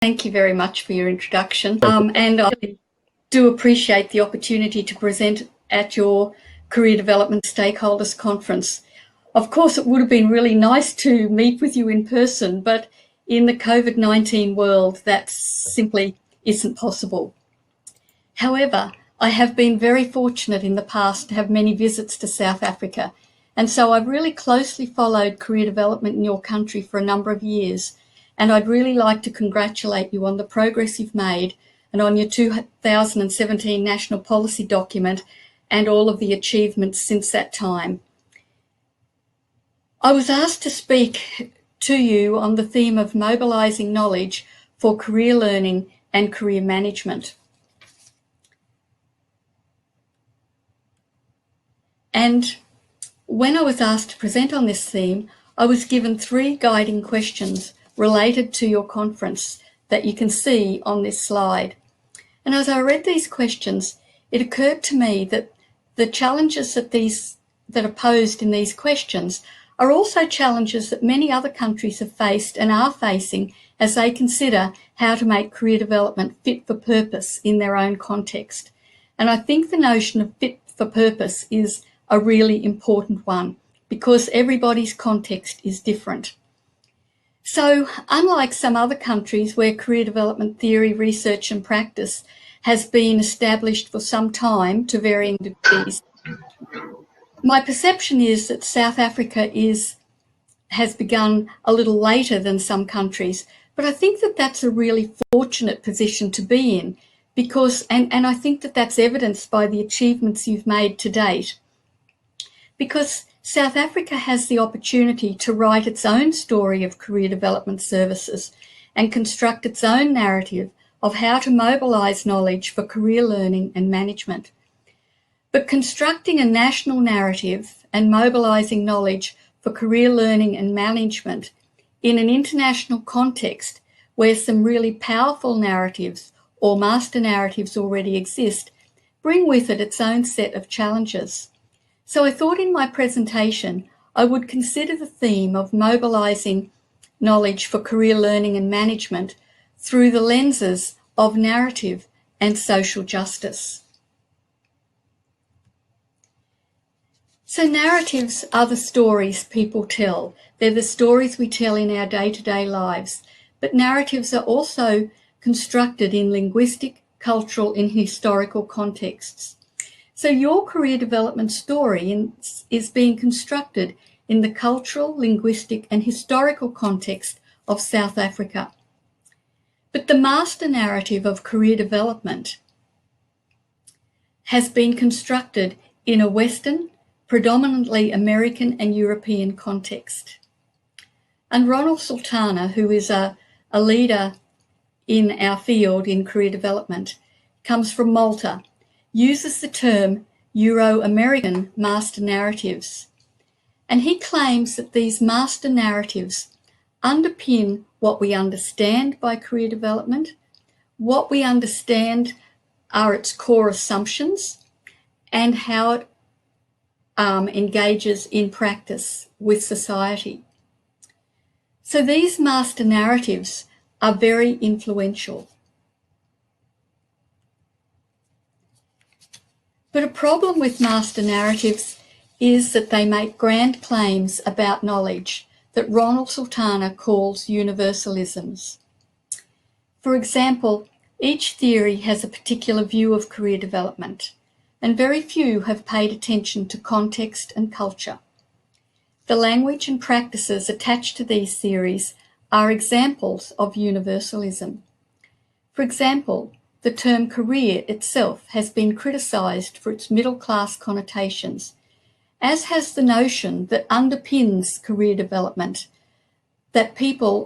Thank you very much for your introduction. And I do appreciate the opportunity to present at your Career Development Stakeholders Conference. Of course, it would have been really nice to meet with you in person, but in the COVID-19 world, that simply isn't possible. However, I have been very fortunate in the past to have many visits to South Africa, and so I've really closely followed career development in your country for a number of years. And I'd really like to congratulate you on the progress you've made and on your 2017 National Policy document and all of the achievements since that time. I was asked to speak to you on the theme of mobilising knowledge for career learning and career management. And when I was asked to present on this theme, I was given 3 guiding questions related to your conference that you can see on this slide. And as I read these questions, it occurred to me that the challenges that are posed in these questions are also challenges that many other countries have faced and are facing as they consider how to make career development fit for purpose in their own context. And I think the notion of fit for purpose is a really important one because everybody's context is different. So, unlike some other countries where career development theory, research and practice has been established for some time to varying degrees, my perception is that South Africa has begun a little later than some countries, but I think that that's a really fortunate position to be in because, and I think that that's evidenced by the achievements you've made to date, because South Africa has the opportunity to write its own story of career development services and construct its own narrative of how to mobilise knowledge for career learning and management. But constructing a national narrative and mobilising knowledge for career learning and management in an international context where some really powerful narratives or master narratives already exist bring with it its own set of challenges. So I thought in my presentation, I would consider the theme of mobilising knowledge for career learning and management through the lenses of narrative and social justice. So narratives are the stories people tell. They're the stories we tell in our day-to-day lives. But narratives are also constructed in linguistic, cultural and historical contexts. So your career development story is being constructed in the cultural, linguistic and historical context of South Africa. But the master narrative of career development has been constructed in a Western, predominantly American and European context. And Ronald Sultana, who is a leader in our field in career development, comes from Malta, uses the term Euro-American master narratives. And he claims that these master narratives underpin what we understand by career development, what we understand are its core assumptions, and how it engages in practice with society. So these master narratives are very influential. But a problem with master narratives is that they make grand claims about knowledge that Ronald Sultana calls universalisms. For example, each theory has a particular view of career development, and very few have paid attention to context and culture. The language and practices attached to these theories are examples of universalism. For example, the term career itself has been criticised for its middle-class connotations, as has the notion that underpins career development, that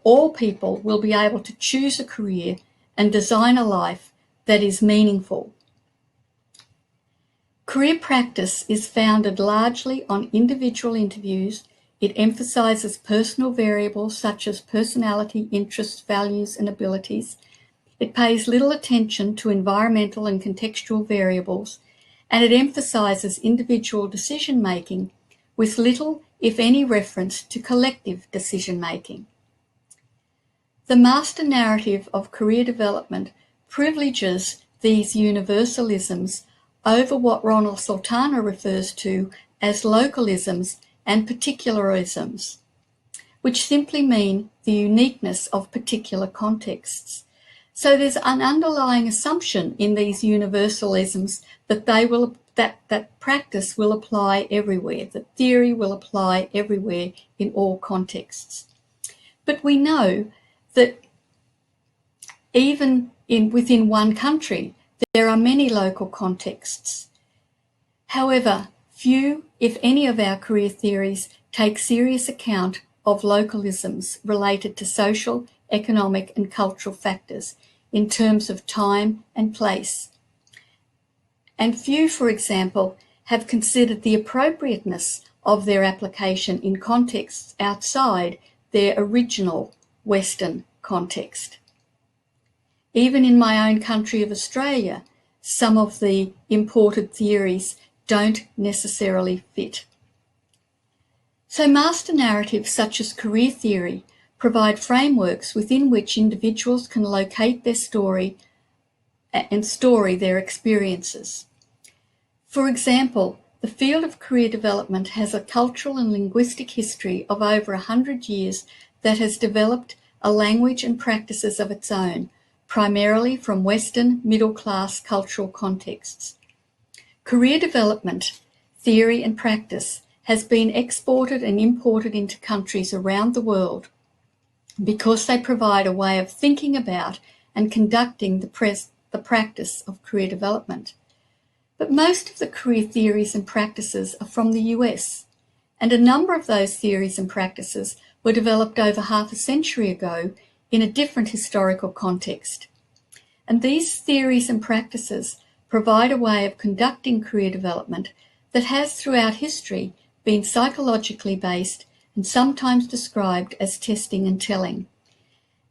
all people will be able to choose a career and design a life that is meaningful. Career practice is founded largely on individual interviews. It emphasises personal variables such as personality, interests, values and abilities. It pays little attention to environmental and contextual variables, and it emphasises individual decision-making with little, if any, reference to collective decision-making. The master narrative of career development privileges these universalisms over what Ronald Sultana refers to as localisms and particularisms, which simply mean the uniqueness of particular contexts. So there's an underlying assumption in these universalisms that that practice will apply everywhere, that theory will apply everywhere in all contexts. But we know that even within one country, there are many local contexts. However, few, if any, of our career theories take serious account of localisms related to social, economic, and cultural factors in terms of time and place. And few, for example, have considered the appropriateness of their application in contexts outside their original Western context. Even in my own country of Australia, some of the imported theories don't necessarily fit. So master narratives such as career theory provide frameworks within which individuals can locate their story and story their experiences. For example, the field of career development has a cultural and linguistic history of over 100 years that has developed a language and practices of its own, primarily from Western middle-class cultural contexts. Career development, theory and practice has been exported and imported into countries around the world because they provide a way of thinking about and conducting the practice of career development. But most of the career theories and practices are from the US, and a number of those theories and practices were developed over half a century ago in a different historical context. And these theories and practices provide a way of conducting career development that has throughout history been psychologically based and sometimes described as testing and telling.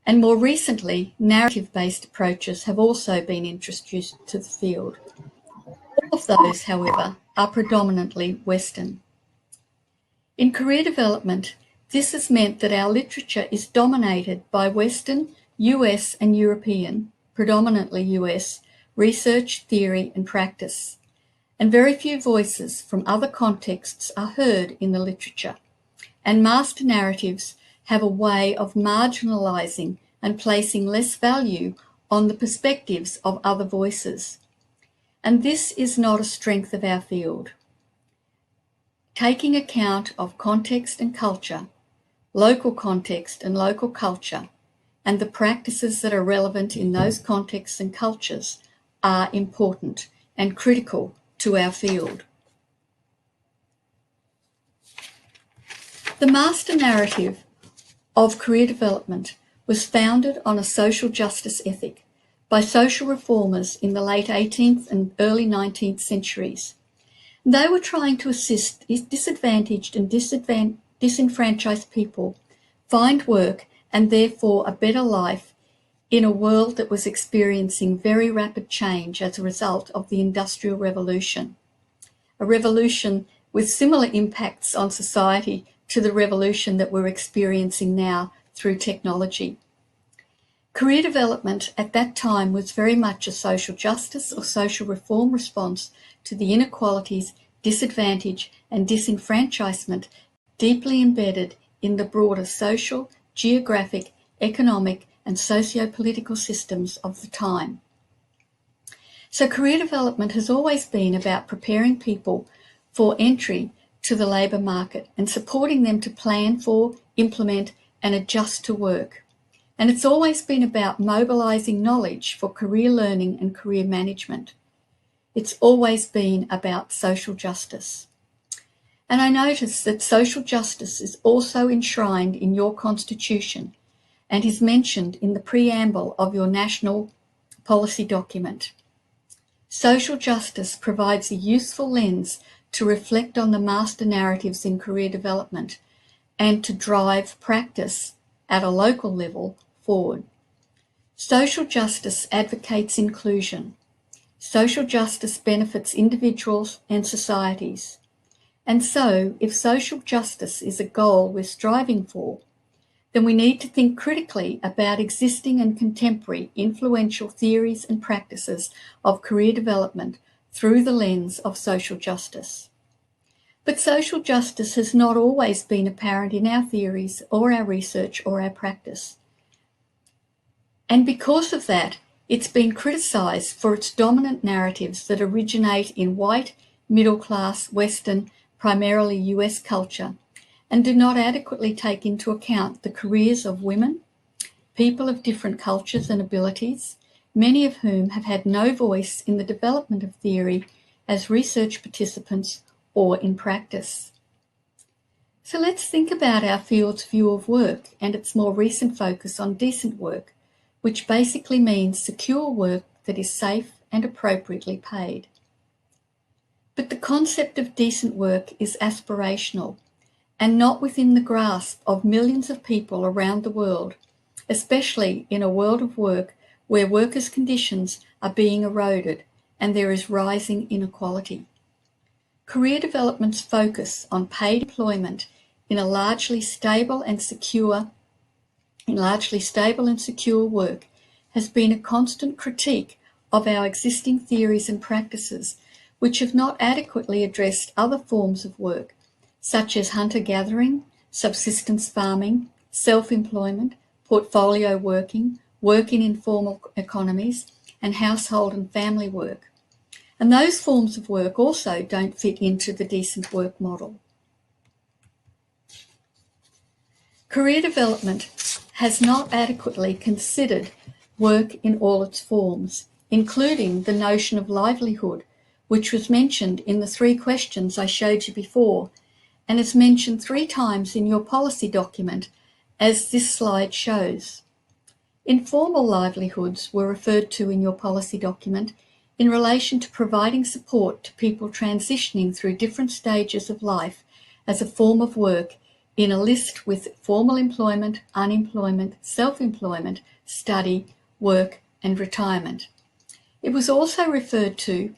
And more recently, narrative-based approaches have also been introduced to the field. All of those, however, are predominantly Western. In career development, this has meant that our literature is dominated by Western, US and European, predominantly US, research, theory and practice, and very few voices from other contexts are heard in the literature, and master narratives have a way of marginalizing and placing less value on the perspectives of other voices. And this is not a strength of our field. Taking account of context and culture, local context and local culture, and the practices that are relevant in those contexts and cultures are important and critical to our field. The master narrative of career development was founded on a social justice ethic by social reformers in the late 18th and early 19th centuries. They were trying to assist disadvantaged and disenfranchised people find work and therefore a better life in a world that was experiencing very rapid change as a result of the Industrial Revolution, a revolution with similar impacts on society to the revolution that we're experiencing now through technology. Career development at that time was very much a social justice or social reform response to the inequalities, disadvantage, and disenfranchisement deeply embedded in the broader social, geographic, economic, and socio-political systems of the time. So career development has always been about preparing people for entry to the labour market and supporting them to plan for, implement, and adjust to work. And it's always been about mobilising knowledge for career learning and career management. It's always been about social justice. And I notice that social justice is also enshrined in your constitution and is mentioned in the preamble of your national policy document. Social justice provides a useful lens to reflect on the master narratives in career development and to drive practice at a local level forward. Social justice advocates inclusion. Social justice benefits individuals and societies. And so, if social justice is a goal we're striving for, then we need to think critically about existing and contemporary influential theories and practices of career development through the lens of social justice. But social justice has not always been apparent in our theories or our research or our practice. And because of that, it's been criticised for its dominant narratives that originate in white, middle-class, Western, primarily US culture, and do not adequately take into account the careers of women, people of different cultures and abilities, many of whom have had no voice in the development of theory as research participants or in practice. So let's think about our field's view of work and its more recent focus on decent work, which basically means secure work that is safe and appropriately paid. But the concept of decent work is aspirational and not within the grasp of millions of people around the world, especially in a world of work where workers' conditions are being eroded and there is rising inequality. Career development's focus on paid employment in largely stable and secure work has been a constant critique of our existing theories and practices, which have not adequately addressed other forms of work, such as hunter-gathering, subsistence farming, self-employment, portfolio working, work in informal economies, and household and family work. And those forms of work also don't fit into the decent work model. Career development has not adequately considered work in all its forms, including the notion of livelihood, which was mentioned in the 3 questions I showed you before, and is mentioned 3 times in your policy document, as this slide shows. Informal livelihoods were referred to in your policy document in relation to providing support to people transitioning through different stages of life as a form of work in a list with formal employment, unemployment, self-employment, study, work, and retirement. It was also referred to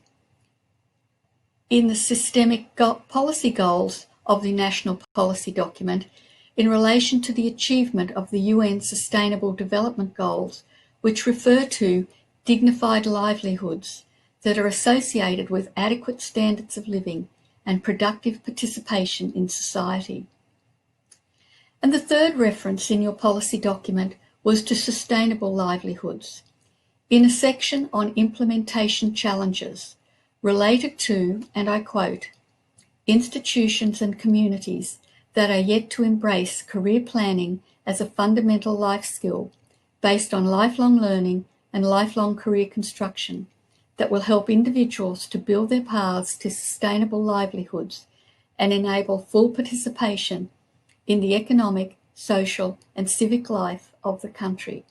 in the systemic policy goals of the National Policy Document in relation to the achievement of the UN Sustainable Development Goals, which refer to dignified livelihoods that are associated with adequate standards of living and productive participation in society. And the third reference in your policy document was to sustainable livelihoods, in a section on implementation challenges related to, and I quote, institutions and communities that are yet to embrace career planning as a fundamental life skill based on lifelong learning and lifelong career construction that will help individuals to build their paths to sustainable livelihoods and enable full participation in the economic, social, and civic life of the country.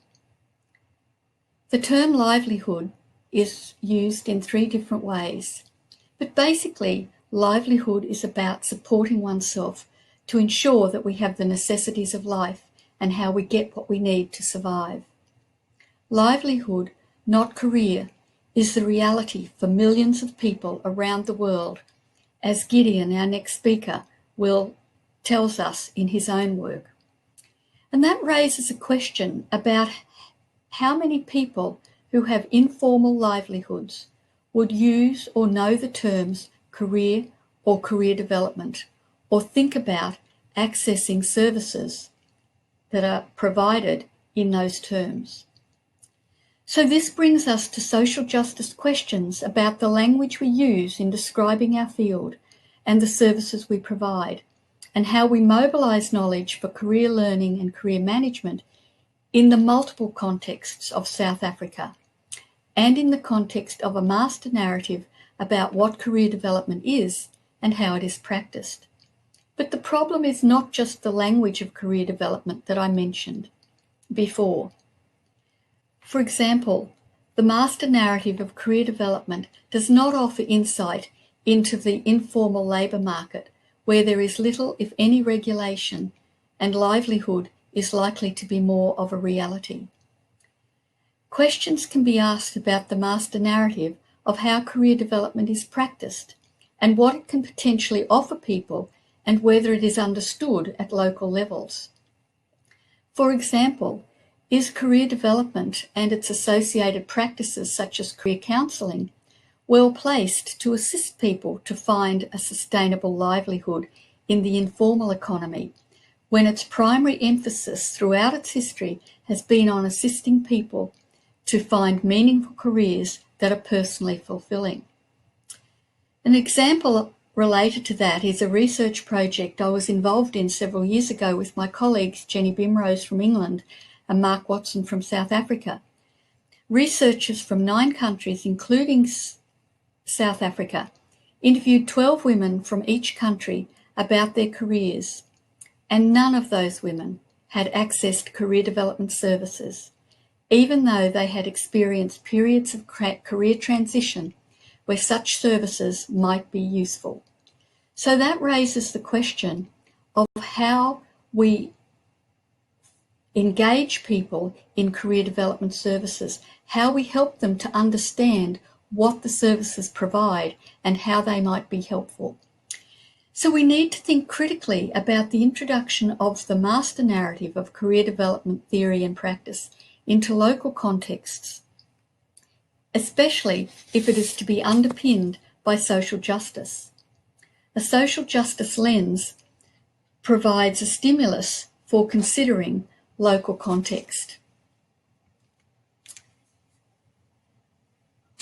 The term livelihood is used in 3 different ways, but basically livelihood is about supporting oneself to ensure that we have the necessities of life and how we get what we need to survive. Livelihood, not career, is the reality for millions of people around the world, as Gideon, our next speaker, tells us in his own work. And that raises a question about how many people who have informal livelihoods would use or know the terms career or career development, or think about accessing services that are provided in those terms. So this brings us to social justice questions about the language we use in describing our field and the services we provide, and how we mobilise knowledge for career learning and career management in the multiple contexts of South Africa, and in the context of a master narrative about what career development is and how it is practiced. But the problem is not just the language of career development that I mentioned before. For example, the master narrative of career development does not offer insight into the informal labour market, where there is little, if any, regulation, and livelihood is likely to be more of a reality. Questions can be asked about the master narrative of how career development is practiced and what it can potentially offer people and whether it is understood at local levels. For example, is career development and its associated practices such as career counselling well placed to assist people to find a sustainable livelihood in the informal economy, when its primary emphasis throughout its history has been on assisting people to find meaningful careers that are personally fulfilling? An example related to that is a research project I was involved in several years ago with my colleagues Jenny Bimrose from England and Mark Watson from South Africa. Researchers from 9 countries, including South Africa, interviewed 12 women from each country about their careers, and none of those women had accessed career development services, even though they had experienced periods of career transition where such services might be useful. So that raises the question of how we engage people in career development services, how we help them to understand what the services provide and how they might be helpful. So we need to think critically about the introduction of the master narrative of career development theory and practice into local contexts, especially if it is to be underpinned by social justice. A social justice lens provides a stimulus for considering local context.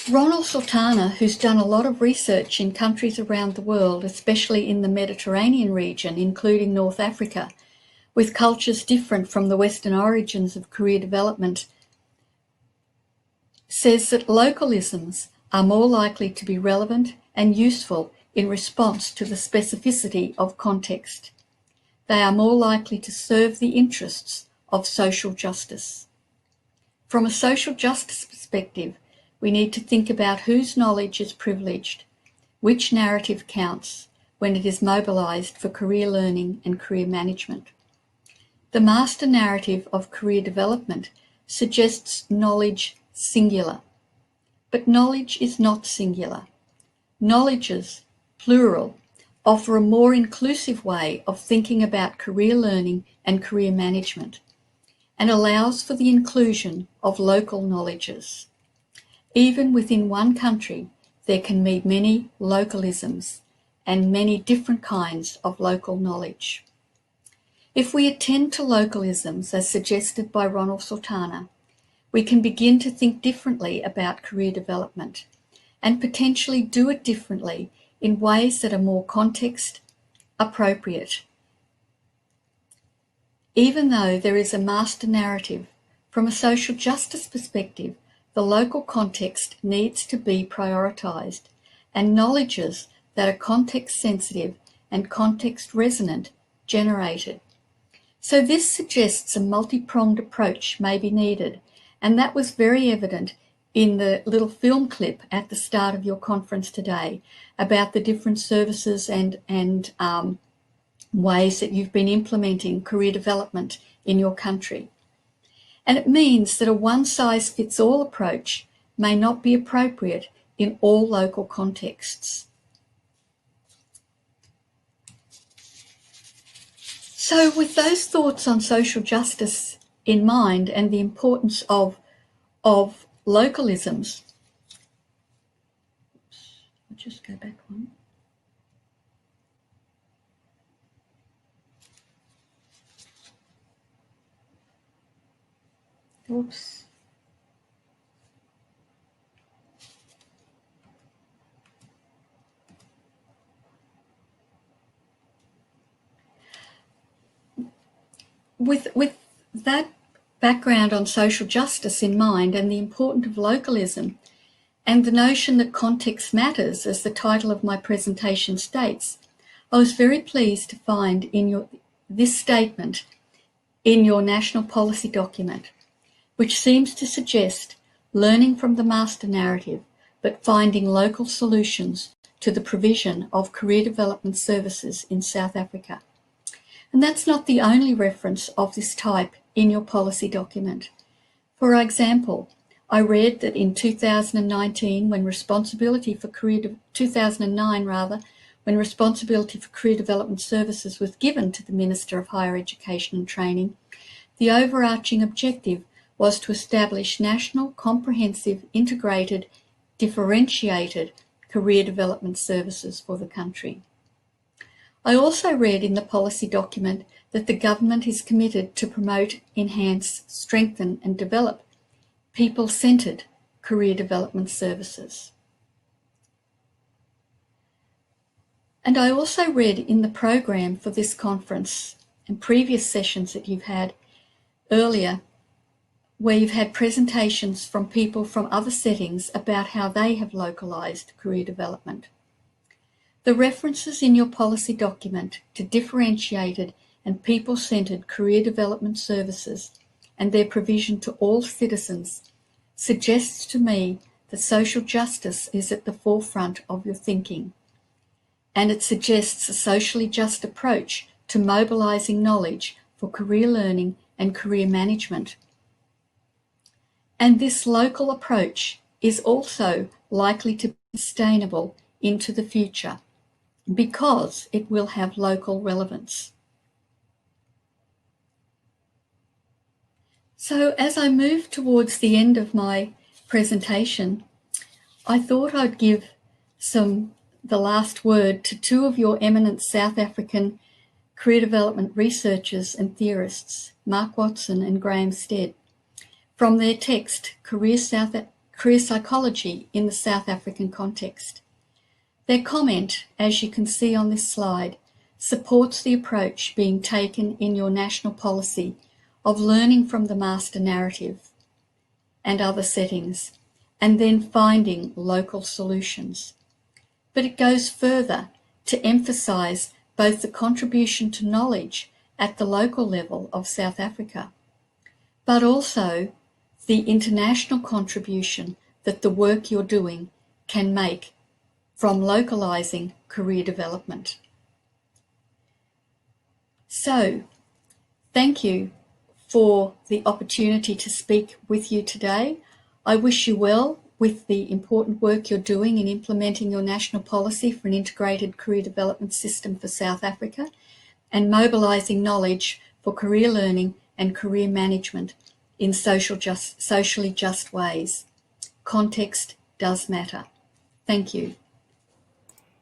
Ronald Sultana, who's done a lot of research in countries around the world, especially in the Mediterranean region, including North Africa, with cultures different from the Western origins of career development, says that localisms are more likely to be relevant and useful in response to the specificity of context. They are more likely to serve the interests of social justice. From a social justice perspective, we need to think about whose knowledge is privileged, which narrative counts when it is mobilised for career learning and career management. The master narrative of career development suggests knowledge singular, but knowledge is not singular. Knowledges, plural, offer a more inclusive way of thinking about career learning and career management, and allows for the inclusion of local knowledges. Even within one country, there can be many localisms and many different kinds of local knowledge. If we attend to localisms, as suggested by Ronald Sultana, we can begin to think differently about career development and potentially do it differently in ways that are more context appropriate. Even though there is a master narrative, from a social justice perspective, the local context needs to be prioritised, and knowledges that are context sensitive and context resonant generated. So this suggests a multi-pronged approach may be needed, and that was very evident in the little film clip at the start of your conference today about the different services and ways that you've been implementing career development in your country. And it means that a one-size-fits-all approach may not be appropriate in all local contexts. So with those thoughts on social justice in mind and the importance of localisms, I'll just go back one. Oops. With that background on social justice in mind and the importance of localism and the notion that context matters, as the title of my presentation states, I was very pleased to find in this statement in your national policy document, which seems to suggest learning from the master narrative, but finding local solutions to the provision of career development services in South Africa. And that's not the only reference of this type in your policy document. For example, I read that in 2009, when responsibility for career development services was given to the Minister of Higher Education and Training, The overarching objective was to establish national, comprehensive, integrated, differentiated career development services for the country. I also read in the policy document that the government is committed to promote, enhance, strengthen and develop people-centred career development services. And I also read in the program for this conference and previous sessions that you've had earlier, where you've had presentations from people from other settings about how they have localised career development. The references in your policy document to differentiated and people-centred career development services and their provision to all citizens suggests to me that social justice is at the forefront of your thinking, and it suggests a socially just approach to mobilising knowledge for career learning and career management. And this local approach is also likely to be sustainable into the future because it will have local relevance. So as I move towards the end of my presentation, I thought I'd give the last word to two of your eminent South African career development researchers and theorists, Mark Watson and Graham Stead, from their text, Career Psychology in the South African Context. Their comment, as you can see on this slide, supports the approach being taken in your national policy of learning from the master narrative and other settings, and then finding local solutions. But it goes further to emphasise both the contribution to knowledge at the local level of South Africa, but also the international contribution that the work you're doing can make from localising career development. So, thank you for the opportunity to speak with you today. I wish you well with the important work you're doing in implementing your national policy for an integrated career development system for South Africa and mobilising knowledge for career learning and career management in socially just ways. Context does matter. Thank you.